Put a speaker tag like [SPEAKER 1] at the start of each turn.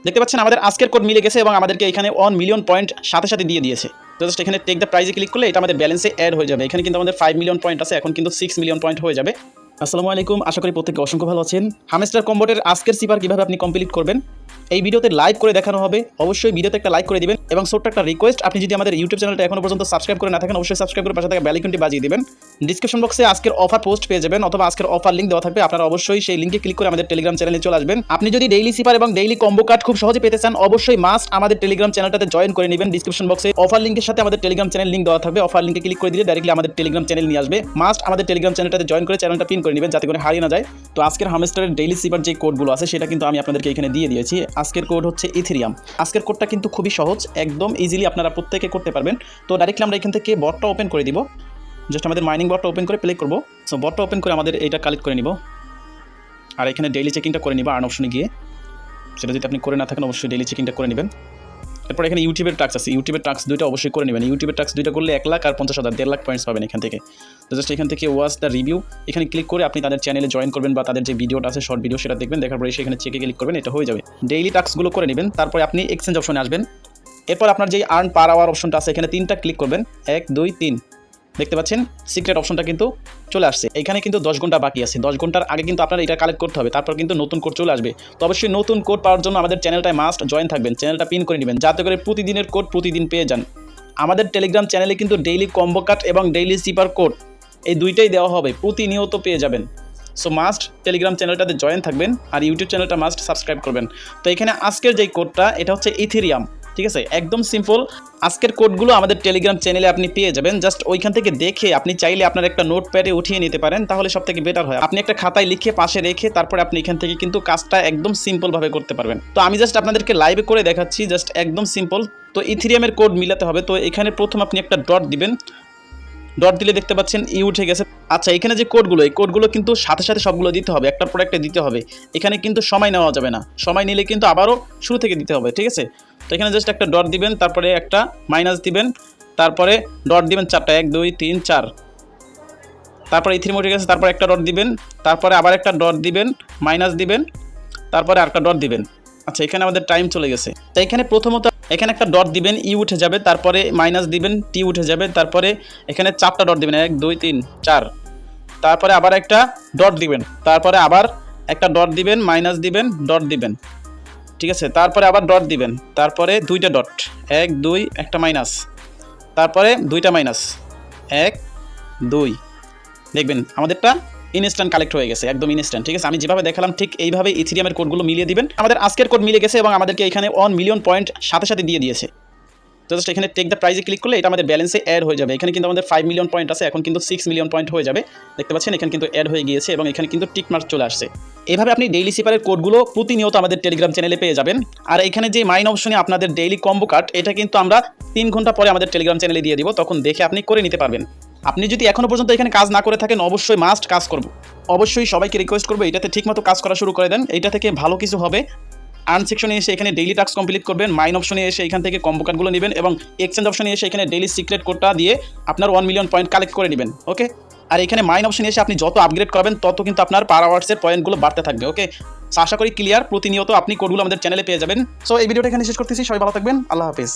[SPEAKER 1] দেখতে পাচ্ছেন আমাদের আজকের কোড মিলে গেছে এবং আমাদেরকে এখানে 1 মিলিয়ন পয়েন্ট সাথে সাথে দিয়ে দিয়েছে। তো জাস্ট এখানে টেক দ্য প্রাইজে ক্লিক করলে এটা আমাদের ব্যালেন্সে অ্যাড হয়ে যাবে। এখানে কিন্তু আমাদের 5 মিলিয়ন পয়েন্ট আছে, এখন কিন্তু 6 মিলিয়ন পয়েন্ট হয়ে যাবে। আসসালামু আলাইকুম, আশা করি প্রত্যেকে অসংখ্য ভালো আছেন। হামস্টার কম্বোটের আজকের সিপার কিভাবে আপনি কমপ্লিট করবেন এই ভিডিওতে লাইভ করে দেখানো হবে। অবশ্যই ভিডিওতে একটা লাইক করে দিবেন এবং ছোট্ট একটা রিকোয়েস্ট, আপনি যদি আমাদের ইউটিউব চ্যানেলটা এখনো পর্যন্ত সাবস্ক্রাইব করে না থাকেন অবশ্যই সাবস্ক্রাইব করে পাশে থাকা বেল আইকনটি বাজিয়ে দিবেন। ডিসক্রিপশন বক্সে আজকের অফার পোস্ট পেয়ে যাবেন অথবা আজকের অফার লিংক দেওয়া থাকবে, আপনারা অবশ্যই সেই লিংকে ক্লিক করে আমাদের টেলিগ্রাম চ্যানেলে চলে আসবেন। আপনি যদি ডেইলি সিপার এবং ডেইলি কম্বো কার্ড খুব সহজে পেতে চান অবশ্যই মাস্ট আমাদের টেলিগ্রাম চ্যানেলটাতে জয়েন করে নেবেন। ডিসক্রিপশন বক্সে অফার লিংকের সাথে আমাদের টেলিগ্রাম চ্যানেল লিংক দেওয়া থাকবে, অফার লিংকে ক্লিক করে দিলে ডাইরেক্টলি আমাদের টেলিগ্রাম চ্যানেল নিয়ে আসবে। মাস্ট আমাদের টেলিগ্রাম চ্যানেলটাতে জয়েন করে চ্যানেলটা পিন করে নেবেন যাতে করে হারিয়ে না যায়। তো আজকের হামস্টারের ডেইলি সিপার যে কোডগুলো আছে সেটা কিন্তু আমি আপনাদেরকে এখানে দিয়ে দিয়েছি। আজকের কোড হচ্ছে ইথেরিয়াম। আজকের কোডটা কিন্তু খুবই সহজ, একদম ইজিলি আপনারা প্রত্যেকে করতে পারবেন। তো ডাইরেক্টলি আমরা এখান থেকে বটটা ওপেন করে দিব। জাস্ট আমাদের মাইনিং বটটা ওপেন করে প্লে করব। সো বটটা ওপেন করে আমাদের এইটা কালেক্ট করে নিব আর এখানে ডেইলি চেকিংটা করে নিব আর্ন অপশনে গিয়ে। সেটা যদি আপনি করে না থাকেন অবশ্যই ডেইলি চেকিংটা করে নেবেন। এরপর এখানে ইউটিউবের টাস্ক আছে, ইউটিউবের টাস্ক দুইটা অবশ্যই করে নেবেন। ইউটিউবের টাস্ক দুইটা করলে 1 লাখ আর 50,000 1.5 লাখ পয়েন্টস পাবেন এখান থেকে। তো জাস্ট এখান থেকে ওয়াচ দ্য রিভিউ এখানে ক্লিক করে আপনি তাদের চ্যানেলে জয়েন করবেন বা তাদের যে ভিডিওটা আছে শর্ট ভিডিও সেটা দেখবেন, দেখার পরে সেখানে চেকে ক্লিক করবেন, এটা হয়ে যাবে। ডেইলি টাস্কগুলো করে নেবেন, তারপরে আপনি এক্সচেঞ্জ অপশনে আসবেন। এরপর আপনার যে আর্ন পার আওয়ার অপশনটা আছে এখানে 3টা ক্লিক করবেন, 1 2 3 দেখতে পাচ্ছেন সিক্রেট অপশনটা কিন্তু চলে আসছে। এখানে কিন্তু 10 ঘন্টা বাকি আছে, 10 ঘন্টার আগে কিন্তু আপনার এটা কালেক্ট করতে হবে, তারপর কিন্তু নতুন কোড চলে আসবে। তো অবশ্যই নতুন কোড পাওয়ার জন্য আমাদের চ্যানেলটায় মাস্ট জয়েন থাকবেন, চ্যানেলটা পিন করে নেবেন যাতে করে প্রতিদিনের কোড প্রতিদিন পেয়ে যান। আমাদের টেলিগ্রাম চ্যানেলে কিন্তু ডেইলি কম্বো কার্ড এবং ডেইলি সিপার কোড এই দুইটাই দেওয়া হবে, প্রতিনিয়ত পেয়ে যাবেন। সো মাস্ট টেলিগ্রাম চ্যানেলটাতে জয়েন থাকবেন আর ইউটিউব চ্যানেলটা মাস্ট সাবস্ক্রাইব করবেন। তো এখানে আজকের যেই কোডটা এটা হচ্ছে ইথেরিয়াম, ঠিক আছে, একদম সিম্পল। আজকের কোডগুলো আমাদের টেলিগ্রাম চ্যানেলে আপনি পেয়ে যাবেন, জাস্ট ওইখান থেকে দেখে আপনি চাইলে আপনার একটা নোটপ্যাডে উঠিয়ে নিতে পারেন, তাহলে সব থেকে বেটার হয়। আপনি একটা খাতায় লিখে পাশে রেখে তারপরে আপনি এখান থেকে কিন্তু কাজটা একদম সিম্পলভাবে করতে পারবেন। তো আমি জাস্ট আপনাদেরকে লাইভে করে দেখাচ্ছি, জাস্ট একদম সিম্পল। তো ইথেরিয়ামের কোড মিলাতে হবে। তো এখানে প্রথম আপনি একটা ডট দিবেন, ডট দিলে দেখতে পাচ্ছেন ই উঠে গেছে। আচ্ছা, এখানে যে কোডগুলো এই কোডগুলো কিন্তু সাথে সাথে সবগুলো দিতে হবে, একটার পর একটা দিতে হবে। এখানে কিন্তু সময় নেওয়া যাবে না, সময় নিলে কিন্তু আবারও শুরু থেকে দিতে হবে, ঠিক আছে। তো এখানে জাস্ট একটা ডট দিবেন, তারপরে একটা মাইনাস দিবেন, তারপরে ডট দিবেন 4টা 1 2 3 4, তারপরে ইথেরিয়াম উঠে গেছে, তারপরে একটা ডট দিবেন, তারপরে আবার একটা ডট দিবেন, মাইনাস দিবেন, তারপরে আরেকটা ডট দিবেন। আচ্ছা, এখানে আমাদের টাইম চলে গেছে। তো এখানে প্রথমত এখানে একটা ডট দিবেন, ই উঠে যাবে, তারপরে মাইনাস দিবেন, টি উঠে যাবে, তারপরে এখানে 4টা ডট দিবেন 1 2 3 4, তারপরে আবার একটা ডট দিবেন, তারপরে আবার একটা ডট দিবেন, মাইনাস দিবেন, ডট দিবেন, ঠিক আছে, তারপরে আবার ডট দিবেন, তারপরে 2টা ডট 1 2 একটা মাইনাস, তারপরে 2টা মাইনাস 1 2, দেখবেন আমাদেরটা ইনস্ট্যান্ট কালেক্ট হয়ে গেছে, একদম ইনস্ট্যান্ট, ঠিক আছে। আমি যেভাবে দেখালাম ঠিক এইভাবে ইথেরিয়ামের কোডগুলো মিলিয়ে দিবেন। আমাদের আজকের কোড মিলে গেছে এবং আমাদেরকে এখানে 1 মিলিয়ন পয়েন্ট সাথে সাথে দিয়ে দিয়েছে। তো জাস্ট এখানে টেক দ্য প্রাইজে ক্লিক করলে এটা আমাদের ব্যালেন্সে অ্যাড হয়ে যাবে। এখানে কিন্তু আমাদের 5 মিলিয়ন পয়েন্ট আছে, এখন কিন্তু 6 মিলিয়ন পয়েন্ট হয়ে যাবে। দেখতে পাচ্ছেন এখানে কিন্তু অ্যাড হয়ে গিয়েছে এবং এখানে কিন্তু টিক মার্ক চলে আসছে। এভাবে আপনি ডেইলি সিপারের কোডগুলো প্রতিনিয়ত আমাদের টেলিগ্রাম চ্যানেলে পেয়ে যাবেন। আর এখানে যে মাইন অপশনে আপনাদের ডেইলি কম্বো কার্ড এটা কিন্তু আমরা 3 ঘন্টা পরে আমাদের টেলিগ্রাম চ্যানেলে দিয়ে দিব, তখন দেখে আপনি করে নিতে পারবেন। আপনি যদি এখনো পর্যন্ত এখানে কাজ না করে থাকেন অবশ্যই মাস্ট কাজ করব। অবশ্যই সবাইকে রিকোয়েস্ট করবো এটাতে ঠিকমতো কাজ করা শুরু করে দেন, এইটা থেকে ভালো কিছু হবে। আর্ন সেকশনে এসে এখানে ডেইলি টাস্ক কমপ্লিট করবেন, মাইন অপশনে এসে এখান থেকে কম্বো কার্ডগুলো নেবেন এবং এক্সচেঞ্জ অপশনে এসে এখানে ডেইলি সিক্রেট কোডটা দিয়ে আপনার 1 মিলিয়ন পয়েন্ট কালেক্ট করে নেবেন, ওকে। আর এখানে মাইন অপশনে এসে আপনি যত আপগ্রেড করবেন তত কিন্তু আপনার পার আওয়ার্সের পয়েন্টগুলো বাড়তে থাকবে, ওকে। আশা করি ক্লিয়ার, প্রতিনিয়ত আপনি কোডগুলো আমাদের চ্যানেলে পেয়ে যাবেন। সো এই ভিডিওটা এখানে শেষ করতেছি, সবাই ভালো থাকবেন, আল্লাহ হাফেজ।